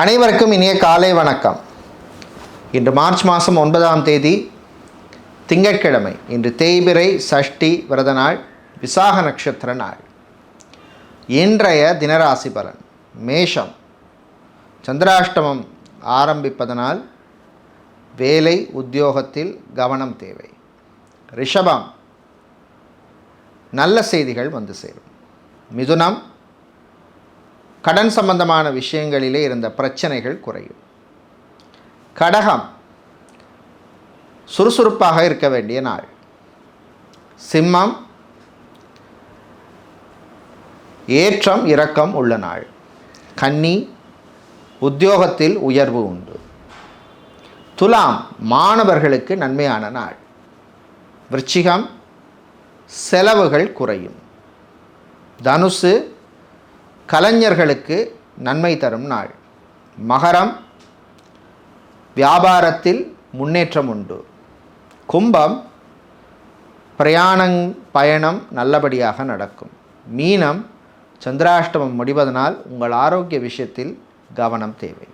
அனைவருக்கும் இனிய காலை வணக்கம். இன்று மார்ச் மாதம் 9ஆம் தேதி திங்கட்கிழமை. இன்று தேய்பிறை சஷ்டி விரத நாள், விசாக நட்சத்திர நாள். இன்றைய தினராசி பலன்: மேஷம், சந்திராஷ்டமம் ஆரம்பிப்பதனால் வேலை உத்தியோகத்தில் கவனம் தேவை. ரிஷபம், நல்ல செய்திகள் வந்து சேரும். மிதுனம், கடன் சம்பந்தமான விஷயங்களிலே இருந்த பிரச்சனைகள் குறையும். கடகம், சுறுசுறுப்பாக இருக்க வேண்டிய நாள். சிம்மம், ஏற்றம் இறக்கம் உள்ள நாள். கன்னி, உத்தியோகத்தில் உயர்வு உண்டு. துலாம், மாணவர்களுக்கு நன்மையான நாள். விருச்சிகம், செலவுகள் குறையும். தனுசு, கலைஞர்களுக்கு நன்மை தரும் நாள். மகரம், வியாபாரத்தில் முன்னேற்றம் உண்டு. கும்பம், பயணம் நல்லபடியாக நடக்கும். மீனம், சந்திராஷ்டமம் முடிவதனால் உங்கள் ஆரோக்கிய விஷயத்தில் கவனம் தேவை.